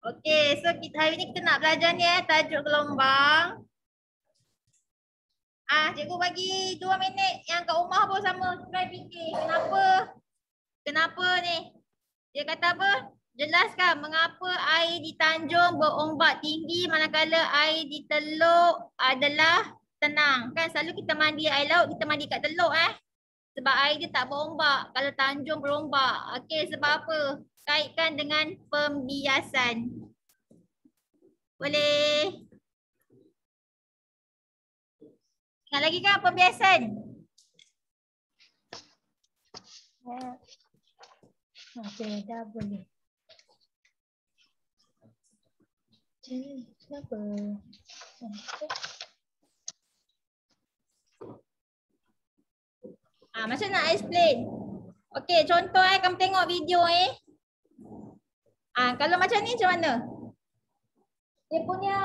Okey, so kita hari ni kita nak belajar ni tajuk gelombang. Cikgu bagi 2 minit yang kat rumah pun sama try fikir kenapa ni? Dia kata apa? Jelaskan mengapa air di Tanjung berombak tinggi manakala air di Teluk adalah tenang. Kan selalu kita mandi air laut, kita mandi kat teluk sebab air dia tak berombak. Kalau Tanjung berombak. Okey, sebab apa? Kaitkan dengan pembiasan. Boleh? Ingat lagi kan pembiasan? Okey, dah boleh. Kenapa? Macam nak explain. Okey, contoh kamu tengok video kalau macam ni macam mana? Dia punya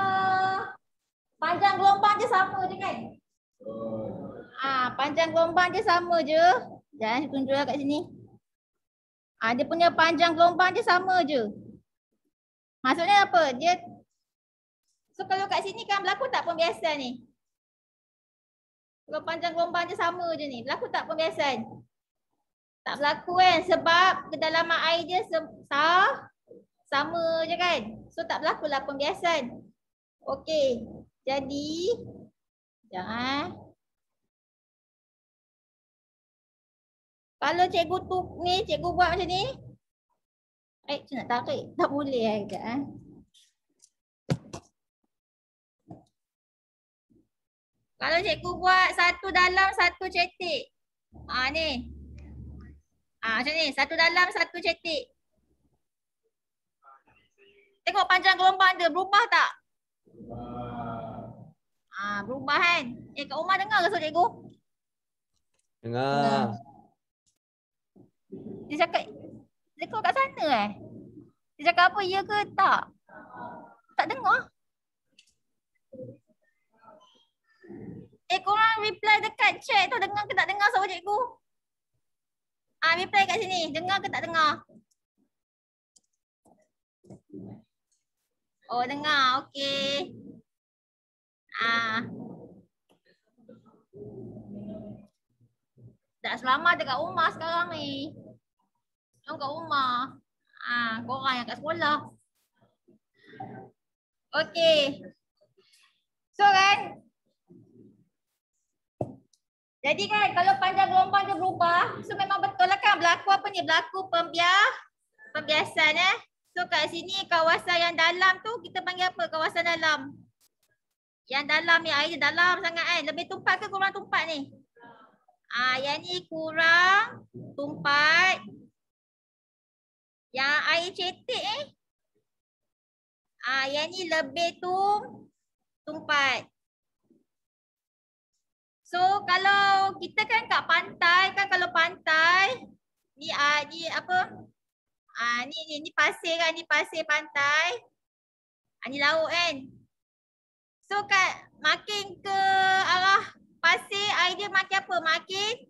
panjang gelombang je sama je kan? Panjang gelombang je sama je. Jangan tunjuk kat sini. Dia punya panjang gelombang je sama je. Maksudnya apa? So kalau kat sini kan berlaku tak pembiasan ni? Kalau panjang gelombang je sama je ni, berlaku tak pembiasan? Tak berlaku kan? Sebab kedalaman air dia sama je kan? So tak berlaku lah pembiasan. Okey. Jadi jangan. Kalau cikgu buat macam ni. Macam nak tarik. Tak boleh sekejap Kalau cikgu buat satu dalam satu cetik. Ni. Macam ni. Satu dalam satu cetik. Tengok panjang gelombang dia. Berubah tak? Berubah kan? Kat rumah dengar ke cikgu? Dengar. Dia cakap kat sana Dia cakap apa? Ya ke tak? Tak dengar? Korang reply dekat chat tu. Dengar ke tak dengar suara cikgu? Reply kat sini. Dengar ke tak dengar? Oh, dengar. Okey. Tak selamat dekat rumah sekarang ni. Korang kat rumah. Korang yang kat sekolah. Okey. So kan. Jadi kan kalau panjang gelombang dia berubah. So memang betul lah kan berlaku apa ni? Berlaku pembiasan So kat sini kawasan yang dalam tu kita panggil apa? Kawasan dalam. Yang dalam ni air dia dalam sangat kan. Lebih tumpat ke kurang tumpat ni? Yang ni kurang tumpat. Yang air cetek yang ni lebih tumpat. So kalau kita kan kat pantai kan, kalau pantai ni apa? Ni pasir kan, ni pasir pantai. Ni laut kan. So kat makin ke arah pasir air dia makin apa? Makin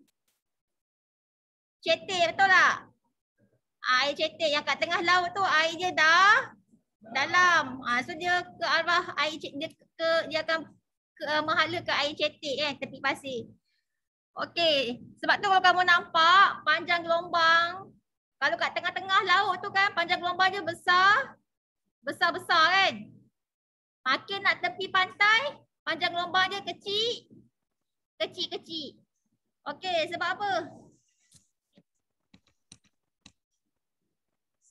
cetek, betul tak? Air cetek yang kat tengah laut tu air dia dah dalam. So dia ke arah air cetek, dia akan menghala ke air cetek kan, tepi pasir. Okey, sebab tu kalau kamu nampak panjang gelombang, kalau kat tengah-tengah laut tu kan panjang gelombang dia besar-besar kan. Makin nak tepi pantai, panjang gelombang dia kecil-kecil. Okey, sebab apa?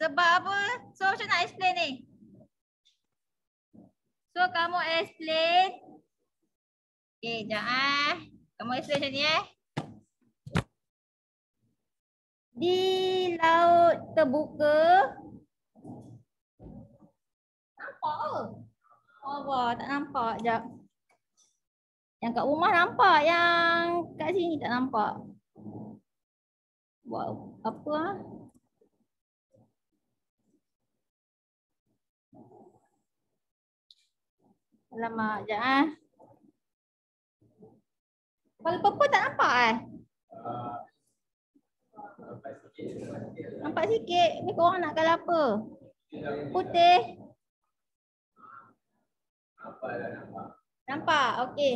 Sebab apa? So macam nak explain ni? So kamu explain. Okey, jangan. Kamu explain macam ni Di laut terbuka. Nampak ke? Allah, tak nampak. Sekejap. Yang kat rumah nampak, yang kat sini tak nampak. Buat apa Alamak, sekejap Kalau purple tak nampak Nampak sikit. Ni korang nak colour apa? Putih. Nampak? Okey.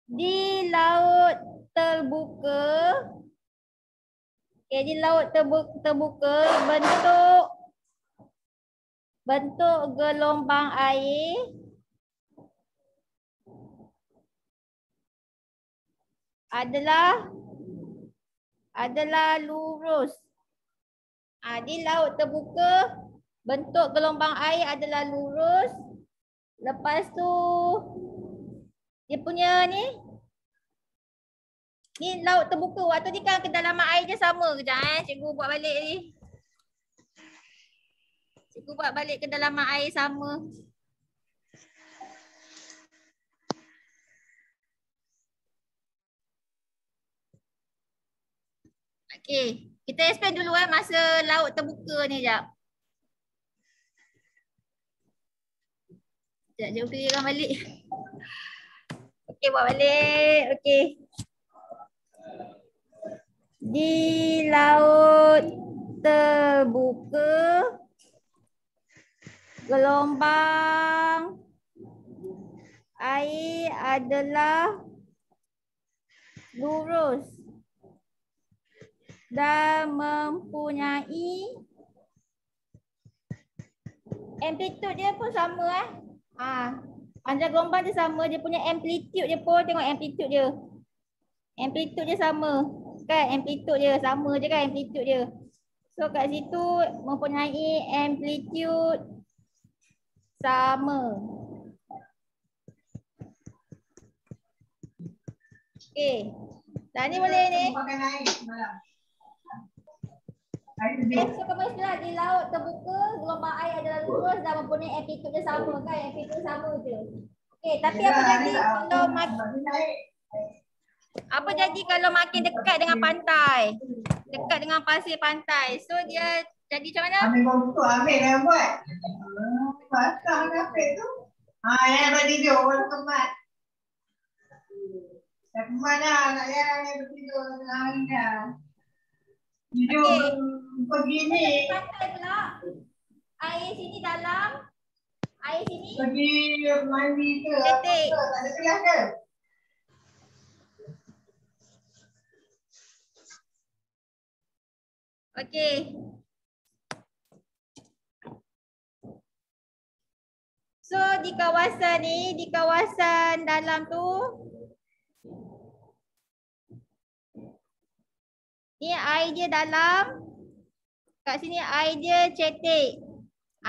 Di laut terbuka. Okey, di laut terbuka bentuk gelombang air adalah lurus. Di laut terbuka bentuk gelombang air adalah lurus. Lepas tu dia punya ni laut terbuka. Waktu ni kan kedalaman air dia sama. Kejap cikgu buat balik ni. Cikgu buat balik kedalaman air sama. Okey, kita explain dulu masa laut terbuka ni jap. Sekejap, cikgu clearkan balik. Okey, buat balik. Okey. Di laut terbuka, gelombang air adalah lurus dan mempunyai amplitude dia pun sama panjang gelombang dia sama, dia punya amplitude dia pun, tengok amplitude dia. Amplitude dia sama. Kan amplitude dia sama je kan amplitude dia. So kat situ mempunyai amplitude sama. Okey. Dah ni boleh ni. So kamu istilah di laut terbuka, gelombang air adalah lurus dan mempunyai amplitude dia sama kan? Amplitude sama je. Okey, tapi apa jadi kalau makin dekat dengan pantai? Dekat dengan pasir pantai. So dia jadi macam mana? Ambil yang buat. Pasang kapit tu. Yang bagi dia orang kemat. Dah kemat dah. Nak yang bertidur tengah hari dah. Tidur begini. Pantai pula. Air sini dalam. Air sini. Pergi mandi ke? Detik. Tak ada kelas ke? Okey. So di kawasan ni, di kawasan dalam tu, ni air dia dalam. Kat sini air dia cetek.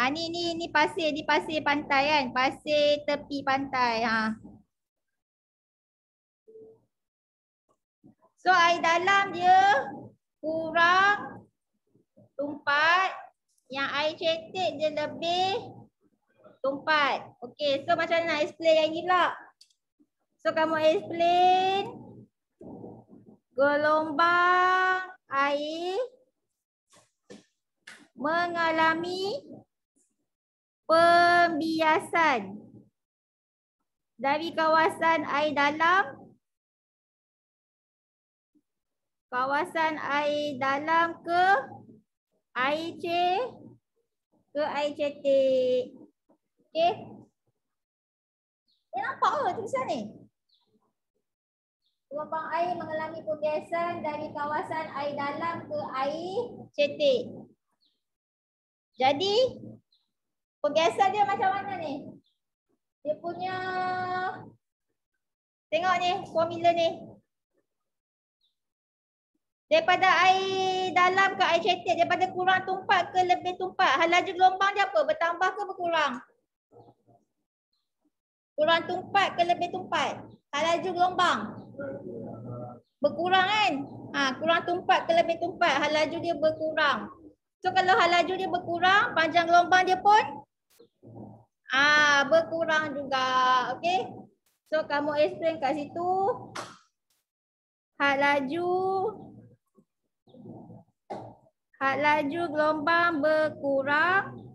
Ni pasir, di pasir pantai kan, pasir tepi pantai. So air dalam dia kurang tumpat, yang air cetek dia lebih tumpat. Okey, so macam mana nak explain yang ni pula? So kamu explain gelombang air mengalami pembiasan dari kawasan air dalam ke air cetek. Okey. Nampak ke tulisan ni? Gelombang air mengalami pembiasan dari kawasan air dalam ke air cetek. Jadi pembiasan dia macam mana ni? Dia punya, tengok ni formula ni. Daripada air dalam ke air cetek, daripada kurang tumpat ke lebih tumpat, hal laju gelombang dia apa? Bertambah ke berkurang? Kurang tumpat ke lebih tumpat? Hal laju gelombang berkurang kan? Kurang tumpat ke lebih tumpat, hal laju dia berkurang. So kalau hal laju dia berkurang, panjang gelombang dia pun berkurang juga. Okey. So kamu explain kat situ. Hal laju gelombang berkurang.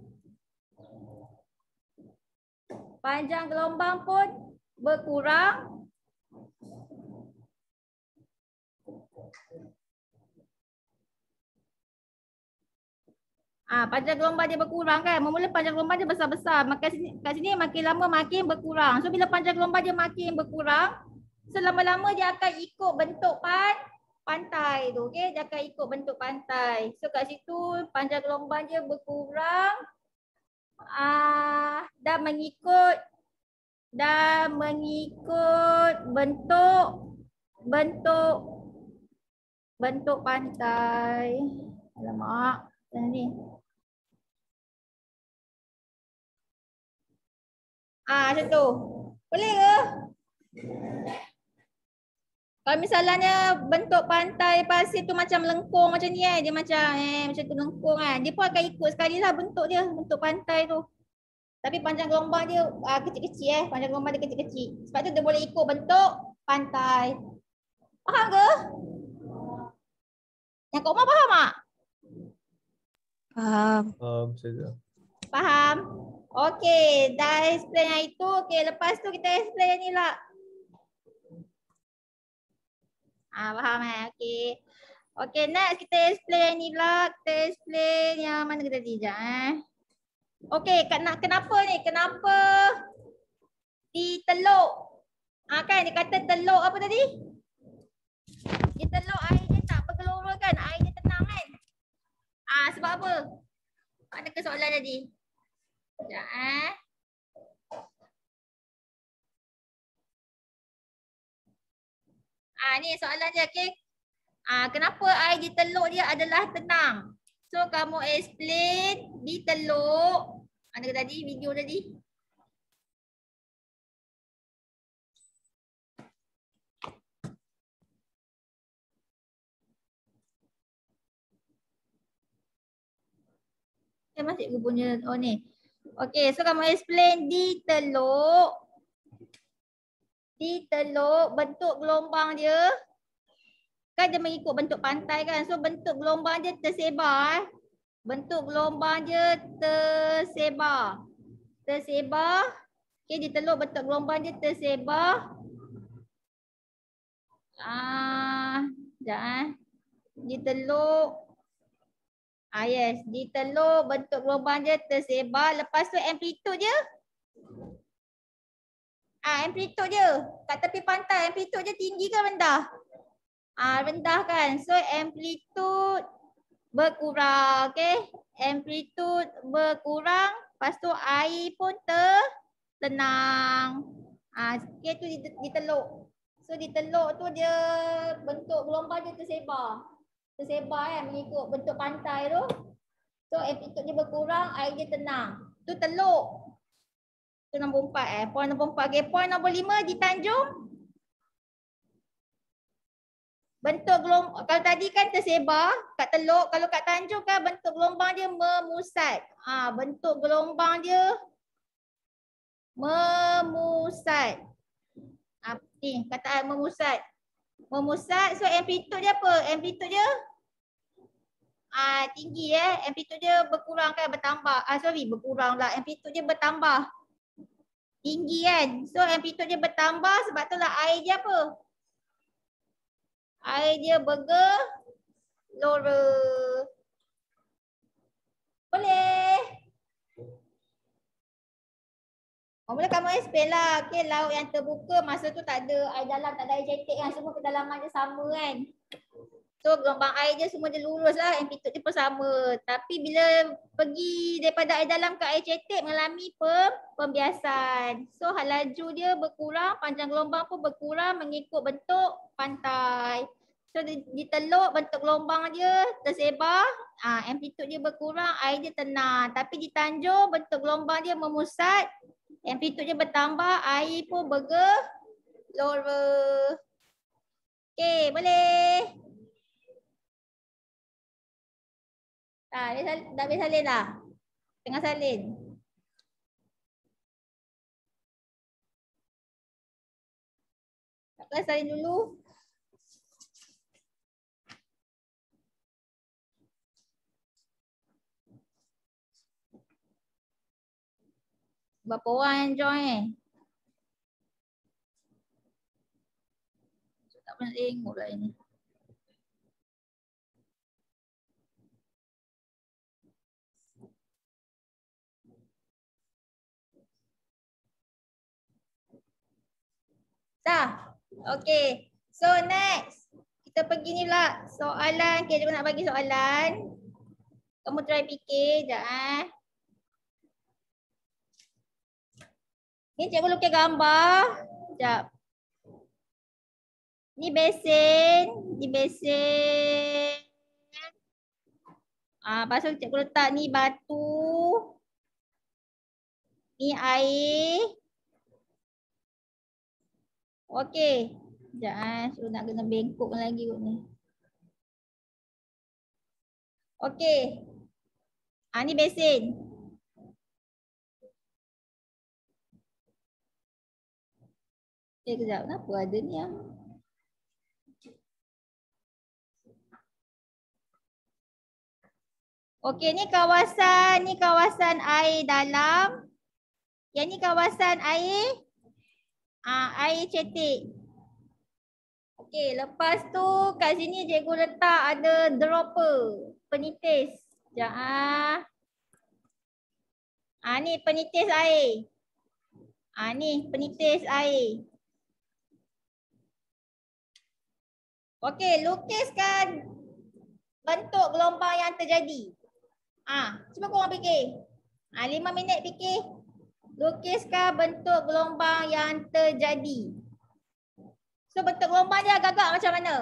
Panjang gelombang pun berkurang. Panjang gelombang dia berkurang kan. Memula panjang gelombang dia besar-besar. Maka kat sini makin lama makin berkurang. So bila panjang gelombang dia makin berkurang, selama-lama dia akan ikut bentuk pantai tu. Okey, dia akan ikut bentuk pantai. So kat situ panjang gelombang dia berkurang dan mengikut bentuk pantai. Alamak, macam ni. Macam tu. Boleh ke? Kalau misalnya bentuk pantai pasir tu macam lengkung macam ni dia macam tu lengkung kan. Dia pun akan ikut sekali lah bentuk dia, bentuk pantai tu. Tapi panjang gelombang dia kecil-kecil panjang gelombang dia kecil-kecil. Sebab tu dia boleh ikut bentuk pantai. Faham ke? Yang Kak Umar faham tak? Faham. Saja. Faham? Okey, dah explain yang itu. Okey, lepas tu kita explain yang ni lah. Faham okey. Okey, next kita explain yang ni lah. Kita explain yang mana kita tadi sekejap Okey, kenapa ni? Kenapa diteluk? Kan dia kata teluk apa tadi? Dia teluk air dia tak bergelora kan? Air dia tenang kan? Sebab apa? Ada ke soalan tadi? Sekejap Ni soalan dia, okey. Kenapa air di teluk dia adalah tenang? So kamu explain di teluk. Mana tadi video tadi? Masih aku punya ni. Okey, so kamu explain di teluk. Di teluk bentuk gelombang dia kan dia mengikut bentuk pantai kan. So bentuk gelombang dia tersebar Bentuk gelombang dia tersebar. Okey, di teluk bentuk gelombang dia tersebar. Sekejap Di teluk. Yes, di teluk bentuk gelombang dia tersebar. Lepas tu amplitude dia. Amplitude dia. Kat tepi pantai amplitude dia tinggi ke rendah? Rendah kan. So amplitude berkurang. Okay. Amplitude berkurang. Lepas tu air pun tenang. Okay tu di teluk. So di teluk tu dia bentuk gelombang dia tersebar. Mengikut bentuk pantai tu. So amplitude dia berkurang, air dia tenang. Tu teluk. Tu nombor 4 Point nombor 4. Okay. Point nombor 5 di Tanjung. Bentuk gelombang, kalau tadi kan tersebar kat teluk, kalau kat Tanjung kan bentuk gelombang dia memusat. Bentuk gelombang dia memusat. Ni kataan memusat. Memusat, so amplitude dia apa? Amplitude dia tinggi Amplitude dia berkurang kan, bertambah. Berkurang lah. Amplitude dia bertambah. Tinggi kan. So amplitude dia bertambah, sebab tu lah air dia apa? Air dia bergelora. Boleh? Mula kamu explain lah. Okay, laut yang terbuka masa tu tak ada air dalam, tak ada air cetek kan. Semua kedalaman dia sama kan. So gelombang air dia semua dia lurus lah. Amplitude dia pun sama. Tapi bila pergi daripada air dalam ke air cetek mengalami pembiasan. So laju dia berkurang, panjang gelombang pun berkurang mengikut bentuk pantai. So di teluk bentuk gelombang dia tersebar, amplitude dia berkurang, air dia tenang. Tapi di Tanjung bentuk gelombang dia memusat, amplitude dia bertambah, air pun bergelora. Okey, boleh? Dah habis salin dah? Tengah salin. Tak apa, salin dulu. Berapa orang yang join tak pernah tengok lah ini. Sah? Okay. So next. Kita pergi ni pula. Soalan. Okay, cikgu nak bagi soalan. Kamu try fikir sekejap Ni cikgu lukis gambar. Sekejap. Ni besin. Ni besin. Lepas tu cikgu letak ni batu. Ni air. Okey. Sekejap so nak kena bengkok lagi kot ni. Okey. Ni besin. Kejap. Kenapa ada ni ah? Okey, ni kawasan air dalam. Yang ni kawasan air air cetek. Okey, lepas tu kat sini cikgu letak ada dropper, penitis. Sekejap ni penitis air. Ni penitis air. Okey, lukiskan bentuk gelombang yang terjadi. Cuba korang fikir. 5 minit fikir. Lukiskan bentuk gelombang yang terjadi. So bentuk gelombang dia agak-agak macam mana?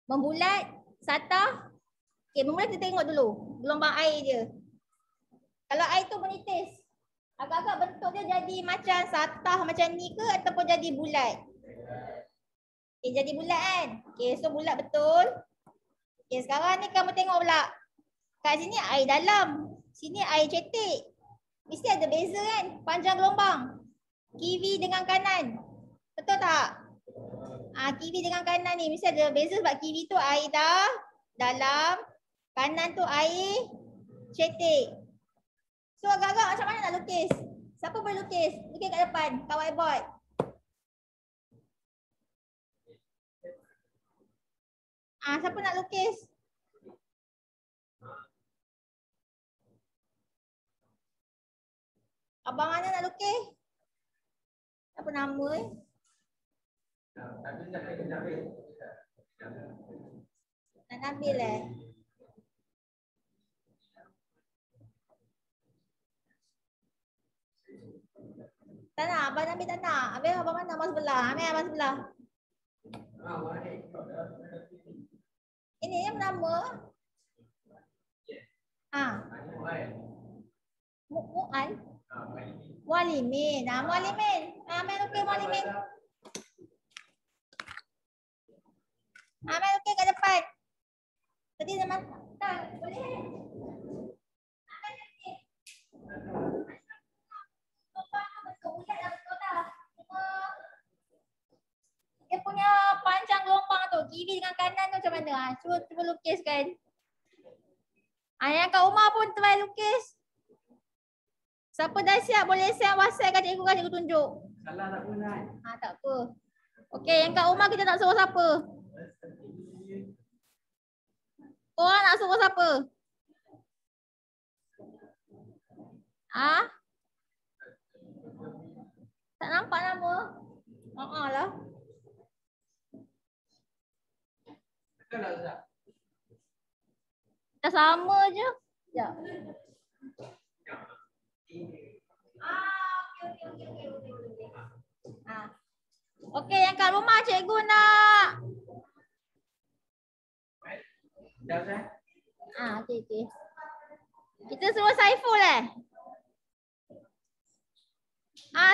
Membulat? Satah? Okay, membulat kita tengok dulu. Gelombang air dia. Kalau air tu menitis, agak-agak bentuk dia jadi macam satah macam ni ke ataupun jadi bulat? Okay, jadi bulat kan? Okay, so bulat betul. Okay, sekarang ni kamu tengok pula. Kat sini air dalam. Sini air cetek. Mesti ada beza kan? Panjang gelombang. Kiri dengan kanan. Betul tak? Kiri dengan kanan ni mesti ada beza sebab kiri tu air dah dalam. Kanan tu air cetek. So agak-agak macam mana nak lukis? Siapa boleh lukis? Lukis kat depan. Kat whiteboard. Siapa nak lukis? Abang mana nak lukis? Apa nama Nak Nabil Tak nak, Abang Nabil tak nak. Habis abang mana? Abang sebelah. Ambil abang sebelah. Ini yang nama? Mu'al? Mualimin. Mualimin. Ambil lukis Mualimin. Ambil lukis kat depan. Tadi zaman tak boleh. Ambil lukis. Dia punya panjang gelombang tu, kiri dengan kanan tu macam mana? Cuba lukiskan. Yang kat rumah pun try lukis. Siapa dah siap boleh send WhatsApp kat cikgu, cikgu tunjuk. Salah tak guna. Tak apa. Okey, yang kat rumah kita nak suruh siapa? Korang nak suruh siapa? Tak nampak nama? Lah. Dah sama je. Sekejap. Okey, yang kat rumah cikgu nak. Okey. Kita suruh Saiful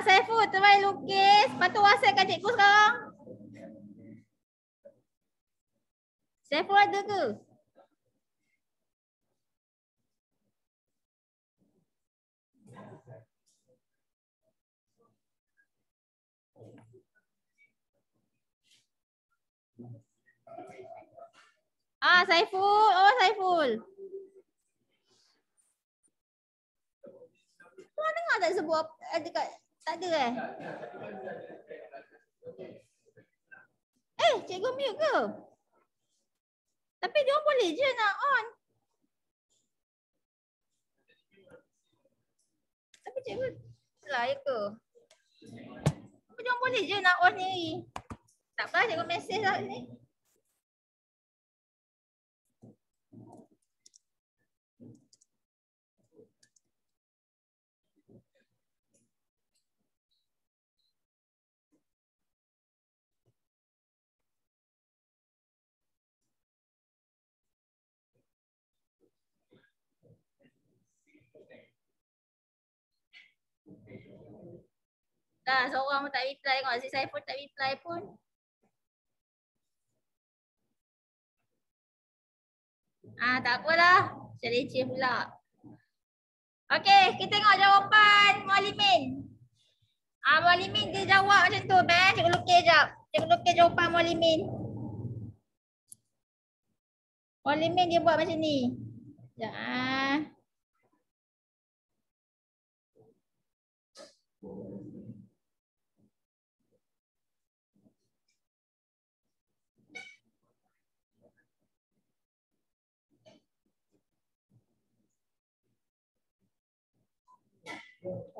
Saiful, try lukis. Lepas tu WhatsApp kat cikgu sekarang. Saiful ada ke? Saiful. Saiful. Korang dengar tak sebut dekat? Tak ada cikgu mute ke? Tapi dia boleh je nak on. Tapi cikgu salah ke? Macam boleh je nak on sendiri. Tak apa, cikgu mesej lah sini. Dah, seorang pun tak reply. Tengok si Saiful tak reply pun. Tak apalah. Saya leceh pula. Okey, kita tengok jawapan Muallimin. Muallimin dia jawab macam tu, Ben. Cikgu lukis jap. Cikgu lukis jawapan Muallimin. Muallimin dia buat macam ni. Sekejap.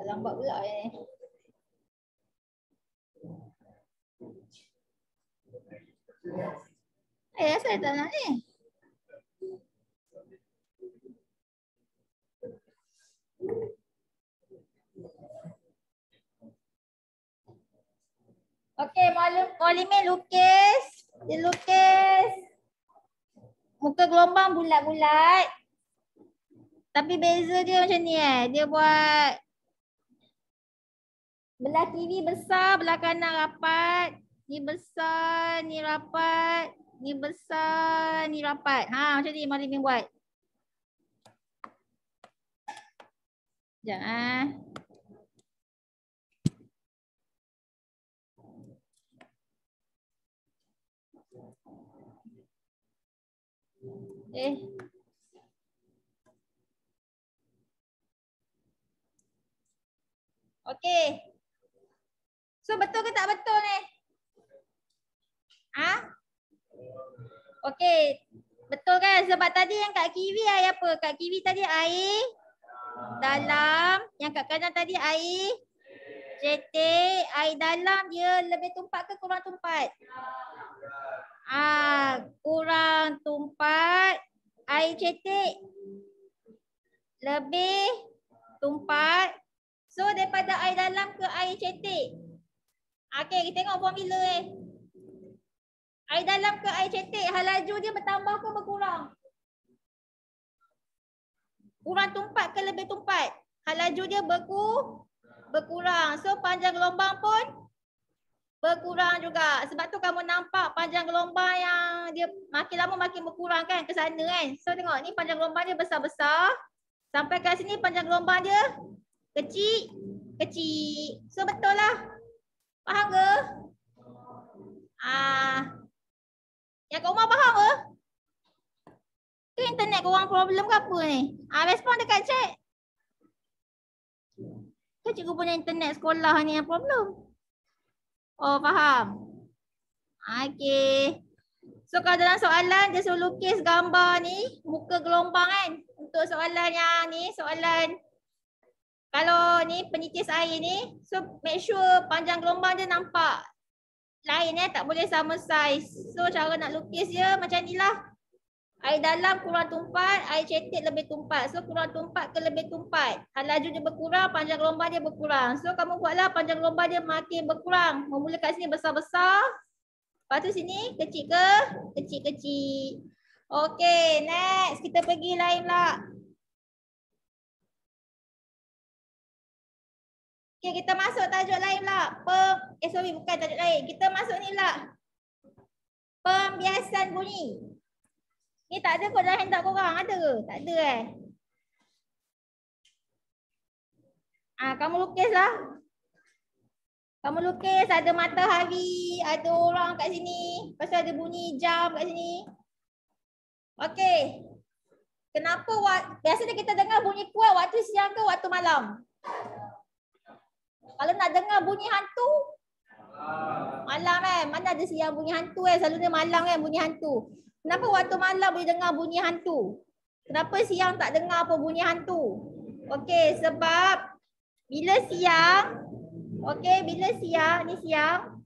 Lambat pula ni. Asal tak nak ni? Okey, Muallimin lukis. Dia lukis muka gelombang bulat-bulat. Tapi beza dia macam ni Dia buat belah kiri besar, belah kanan rapat. Ni besar, ni rapat. Ni besar, ni rapat. Macam ni Muallimin buat. Sekejap Okey. So betul ke tak betul ni? Okey. Betul kan? Sebab tadi yang kat kiri air apa? Kat kiri tadi air dalam. Yang kat kanan tadi air cetek. Air dalam dia lebih tumpat ke kurang tumpat? Kurang tumpat. Air cetek lebih tumpat. So daripada air dalam ke air cetek? Okey, kita tengok formula Air dalam ke air cetek, hal laju dia bertambah ke berkurang? Kurang tumpat ke lebih tumpat? Hal laju dia berkurang. So panjang gelombang pun berkurang juga. Sebab tu kamu nampak panjang gelombang yang dia makin lama makin berkurang kan ke sana kan. So tengok ni panjang gelombang dia besar-besar. Sampai kat sini panjang gelombang dia kecil. So betul lah. Faham ke? Yang kat rumah faham ke? Ke internet korang problem ke apa ni? Respon dekat chat. Ke cikgu punya internet sekolah ni yang problem? Oh faham. Okey. So kalau dalam soalan dia suruh lukis gambar ni muka gelombang kan. Untuk soalan yang ni, soalan kalau ni penitis air ni, so make sure panjang gelombang dia nampak lain tak boleh sama saiz. So cara nak lukis dia macam ni lah. Air dalam kurang tumpat, air cetek lebih tumpat. So kurang tumpat ke lebih tumpat. Hal laju dia berkurang, panjang gelombang dia berkurang. So kamu buatlah panjang gelombang dia makin berkurang. Memula kat sini besar-besar. Lepas tu sini kecil ke? Kecil-kecil. Okay, next. Kita pergi lain pula. Okay, kita masuk tajuk lain pula. Sorry, bukan tajuk lain. Kita masuk ni pula. Pembiasan bunyi. Ni tak ada kot dalam handout korang. Ada ke? Tak ada kamu lukis lah. Kamu lukis ada matahari, ada orang kat sini. Lepas tu ada bunyi jam kat sini. Okay. Kenapa biasanya kita dengar bunyi kuat waktu siang ke waktu malam? Kalau nak dengar bunyi hantu, malam kan? Mana ada siang bunyi hantu selalunya malam kan bunyi hantu. Kenapa waktu malam boleh dengar bunyi hantu? Kenapa siang tak dengar apa bunyi hantu? Okey, sebab bila siang Okey, bila siang, ni siang.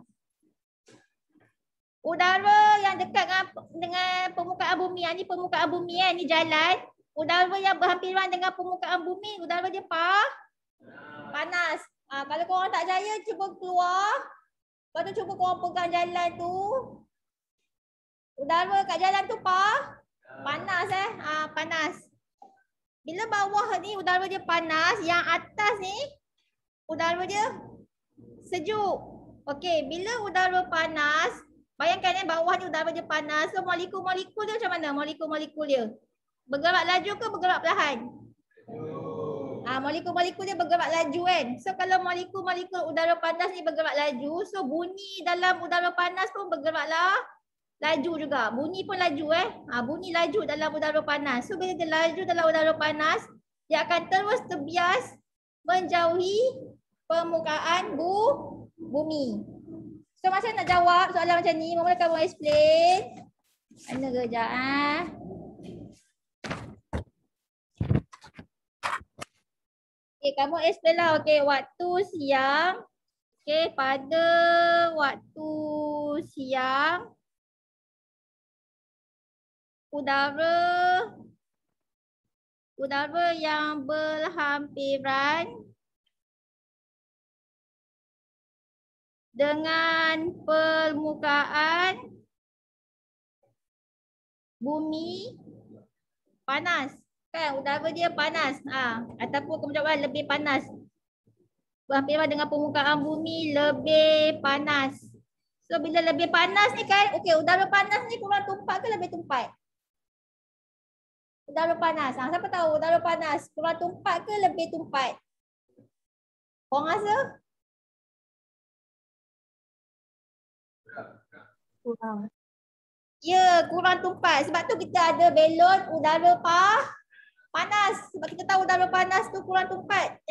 Udara yang dekat dengan permukaan bumi, ni permukaan bumi ni jalan. Udara yang berhampiran dengan permukaan bumi, udara dia panas. Kalau korang tak percaya, cuba keluar. Lepas tu cuba korang pegang jalan tu. Udara kat jalan tu panas panas. Bila bawah ni udara dia panas, yang atas ni udara dia sejuk. Okey, bila udara panas, bayangkan bawah ni udara dia panas. So molekul-molekul dia macam mana? Molekul-molekul dia bergerak laju ke bergerak perlahan? Molekul-molekul dia bergerak laju kan. So kalau molekul-molekul udara panas ni bergerak laju, so bunyi dalam udara panas pun bergeraklah laju juga. Bunyi pun laju bunyi laju dalam udara panas. So bila dia laju dalam udara panas, dia akan terus terbias menjauhi permukaan bumi. So macam nak jawab soalan macam ni, mula kamu explain. Mana kejap Okay, kamu explain lah. Okay, waktu siang. Okay, pada waktu siang, udara yang berhampiran dengan permukaan bumi panas. Kan udara dia panas. Ataupun kamu jawab lebih panas. Berhampiran dengan permukaan bumi lebih panas. So bila lebih panas ni kan, okey, udara panas ni kurang tumpat ke lebih tumpat? Udara panas. Siapa tahu udara panas kurang tumpat ke lebih tumpat? Korang rasa? Kurang. Ya, kurang tumpat. Sebab tu kita ada belon udara panas. Sebab kita tahu udara panas tu kurang tumpat.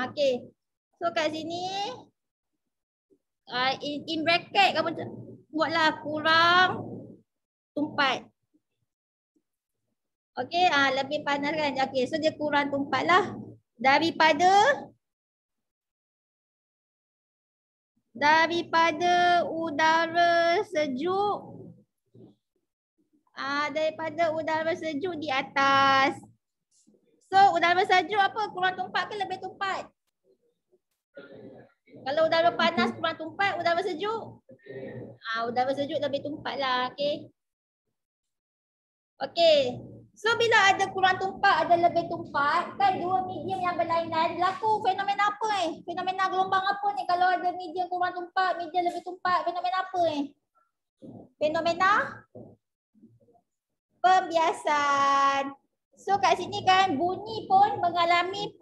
Okey. So kat sini in bracket kamu buatlah kurang tumpat. Okey, lebih panas kan. Okey, so dia kurang tumpat lah daripada udara sejuk. Daripada udara sejuk di atas. So udara sejuk apa? Kurang tumpat ke lebih tumpat? Kalau udara panas kurang tumpat, udara sejuk? Udara sejuk lebih tumpat lah. Okey. Okey. So bila ada kurang tumpat, ada lebih tumpat, kan dua medium yang berlainan, berlaku fenomena apa Fenomena gelombang apa ni? Kalau ada medium kurang tumpat, medium lebih tumpat, fenomena apa Fenomena pembiasan. So kat sini kan bunyi pun mengalami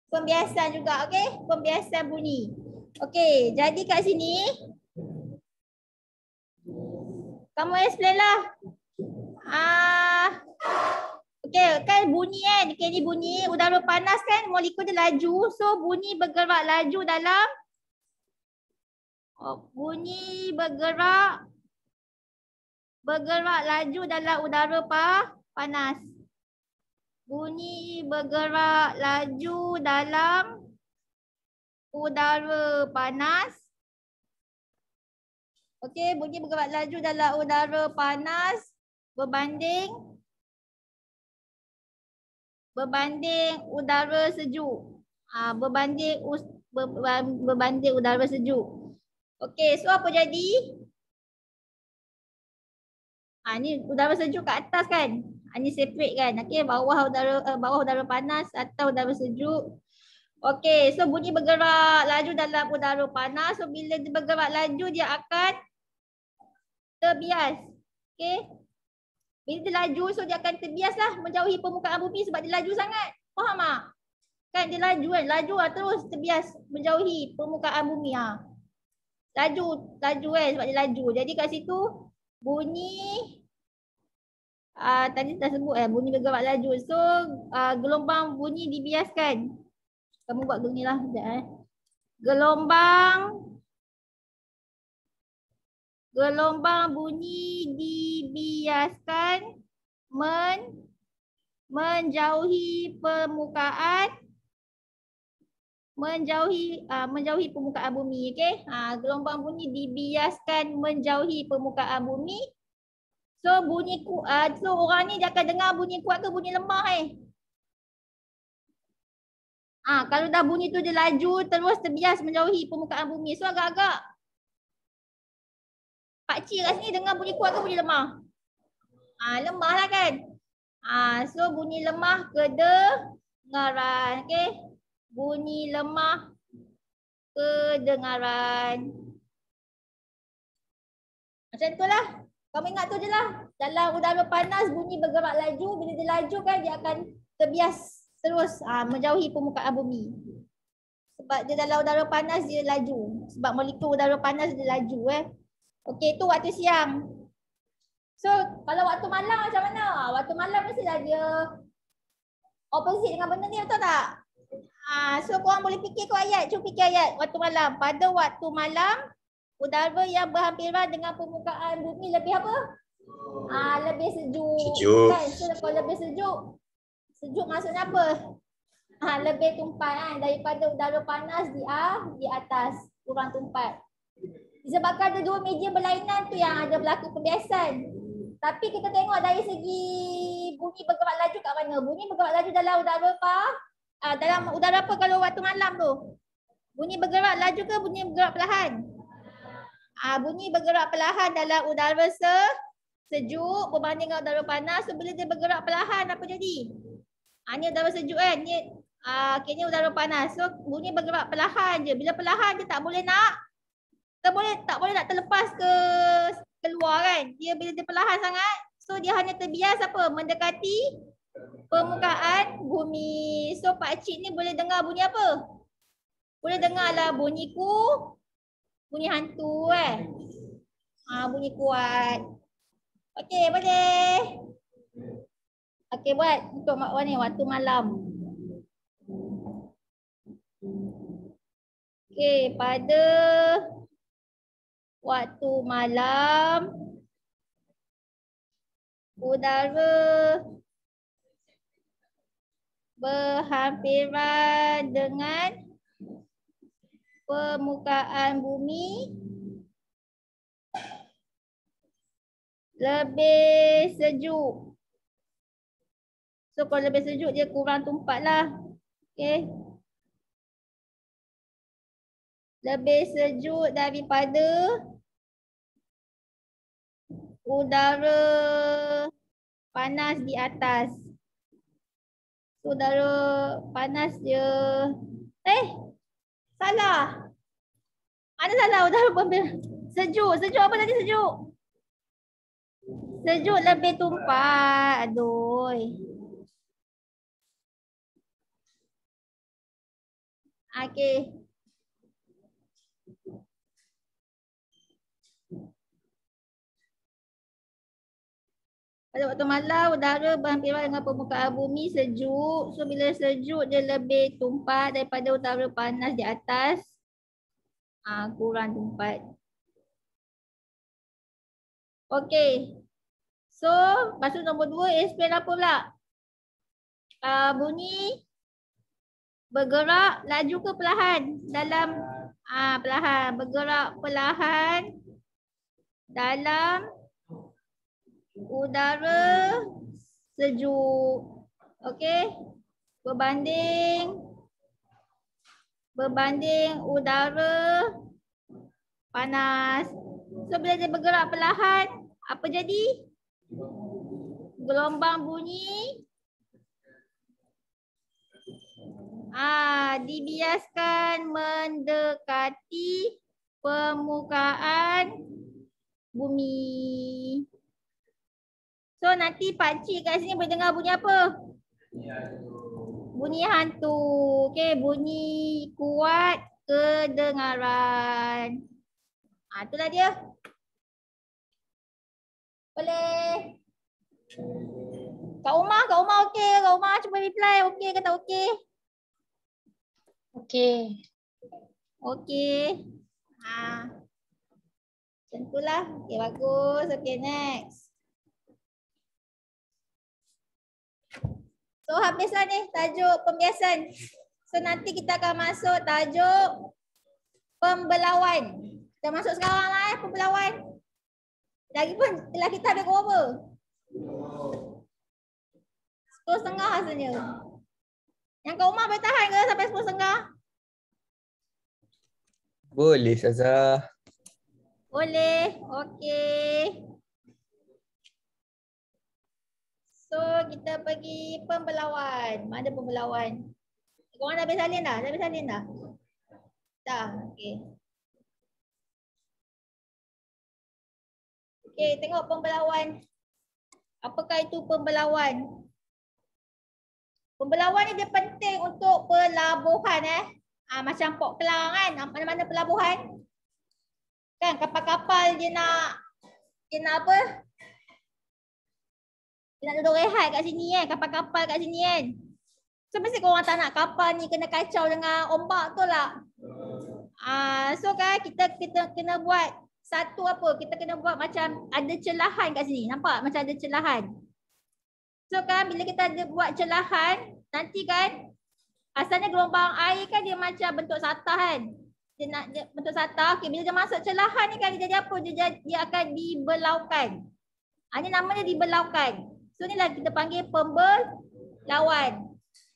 pembiasan juga, okey? Pembiasan bunyi. Okey, jadi kat sini kamu explain lah. Okey, kan bunyi kan? Okey, ni bunyi udara panas kan, molekul dia laju. So bunyi bergerak laju dalam bergerak laju dalam udara panas. Bunyi bergerak laju dalam udara panas. Okey, bunyi bergerak laju dalam udara panas berbanding udara sejuk. Berbanding udara sejuk. Okey, so apa jadi? Ni udara sejuk kat atas kan? Ni separate kan? Okey, bawah udara panas atau udara sejuk. Okey, so bunyi bergerak laju dalam udara panas. So bila dia bergerak laju, dia akan terbias. Okey. Bila dia laju, so dia akan terbias lah menjauhi permukaan bumi sebab dia laju sangat. Faham tak? Kan dia laju kan? Laju terus terbias menjauhi permukaan bumi. Laju kan sebab dia laju. Jadi kat situ bunyi tadi dah sebut bunyi bergerak laju. So gelombang bunyi dibiaskan. Kamu buat bunyi lah sekejap Gelombang bunyi dibiaskan menjauhi permukaan menjauhi permukaan bumi. Okey. Gelombang bunyi dibiaskan menjauhi permukaan bumi. So bunyi so orang ni dia akan dengar bunyi kuat ke bunyi lemah kalau dah bunyi tu dia laju terus terbias menjauhi permukaan bumi. So agak-agak pakcik kat sini dengar bunyi kuat ke bunyi lemah? Lemah lah kan? So bunyi lemah kedengaran. Okey. Bunyi lemah kedengaran. Macam tu lah. Kamu ingat tu je lah. Dalam udara panas bunyi bergerak laju. Bila dia laju kan dia akan terbias terus menjauhi permukaan bumi. Sebab dia dalam udara panas dia laju. Sebab molekul udara panas dia laju Okey, tu waktu siang. So kalau waktu malam macam mana? Waktu malam mestilah dia opposite dengan benda ni, betul tak? So korang boleh fikir ayat. Cuba fikir ayat waktu malam. Pada waktu malam udara yang berhampiran dengan permukaan bumi lebih apa? Lebih sejuk. Kan? So kalau lebih sejuk maksudnya apa? Lebih tumpat daripada udara panas di atas, kurang tumpat. Disebabkan ada dua media berlainan tu yang ada berlaku pembiasan. Tapi kita tengok dari segi bunyi bergerak laju kat mana? Bunyi bergerak laju dalam udara apa? Dalam udara apa kalau waktu malam tu? Bunyi bergerak laju ke bunyi bergerak perlahan? Bunyi bergerak perlahan dalam udara sejuk berbanding dengan udara panas. So bila dia bergerak perlahan apa jadi? Ni udara sejuk kan? Ni udara panas. So bunyi bergerak perlahan je. Bila perlahan dia tak boleh nak terlepas ke keluar kan? Dia bila dia perlahan sangat, so dia hanya terbias apa? Mendekati permukaan bumi. So Pak Cik ni boleh dengar bunyi apa? Boleh dengar lah bunyi hantu bunyi kuat. Okey, boleh. Okey, buat untuk Mak Wan ni waktu malam. Okey, pada waktu malam udara berhampiran dengan permukaan bumi lebih sejuk. So kalau lebih sejuk dia kurang tumpat lah. Okey. Lebih sejuk daripada udara panas di atas. Udara panas dia salah. Mana salah udara sejuk. Sejuk apa tadi sejuk? Sejuk lebih tumpat. Aduh. Okey. Pada waktu malam udara berhampiran dengan permukaan bumi sejuk. So bila sejuk dia lebih tumpat daripada udara panas di atas. Kurang tumpat. Okey. So pasal nombor 2 explain apa pula? Bunyi bergerak laju ke perlahan dalam perlahan, bergerak perlahan dalam udara sejuk. Okey. Berbanding udara panas. So bila dia bergerak perlahan, apa jadi? Gelombang bunyi dibiaskan mendekati permukaan bumi. So nanti Pak Cik kat sini boleh dengar bunyi apa? Bunyi hantu. Okey, bunyi kuat kedengaran. Itulah dia. Boleh. Kak Umar okey. Kak Umar cuba reply okey ke tak okey? Okey. Okey. Macam itulah. Okey, bagus. Okey, next. So habislah ni tajuk pembiasan So nanti kita akan masuk tajuk pembelauan. Kita masuk sekarang lah pembelauan. Lagipun kita ada berapa? 10.30 rasanya. Yang kat rumah boleh tahan ke sampai 10.30? Boleh, Ustazah. Boleh. Okey. So kita pergi pembelauan. Mana pembelauan? Korang dah habis salin dah? Dah habis salin dah? Dah. Okey. Okey, tengok pembelauan. Apakah itu pembelauan? Pembelauan ni dia penting untuk pelabuhan macam Port Klang kan, mana-mana pelabuhan. Kan kapal-kapal dia nak apa? Dia nak duduk rehat kat sini kan, kapal-kapal kat sini kan. So mesti korang tak nak kapal ni kena kacau dengan ombak tu lah. So kan kita kena buat satu apa? Kita kena buat macam ada celahan kat sini. Nampak macam ada celahan. So kan bila kita ada buat celahan, nanti kan asalnya gelombang air kan dia macam bentuk satah kan. Dia bentuk satah. Okay, bila dia masuk celahan ni kan dia jadi apa? Dia akan dibelaukan. Ini namanya dibelaukan. So inilah kita panggil pembelauan.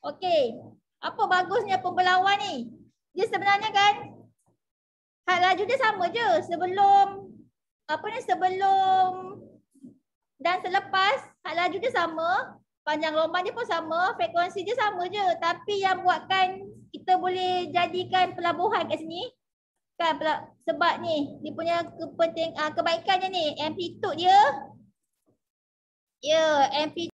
Okey. Apa bagusnya pembelauan ni? Dia sebenarnya kan had laju dia sama je sebelum dan selepas had laju dia sama, panjang gelombang dia pun sama, frekuensi dia sama je. Tapi yang buatkan kita boleh jadikan pelabuhan kat sini kan sebab ni dia punya kebaikannya ni, amplitude dia amplitude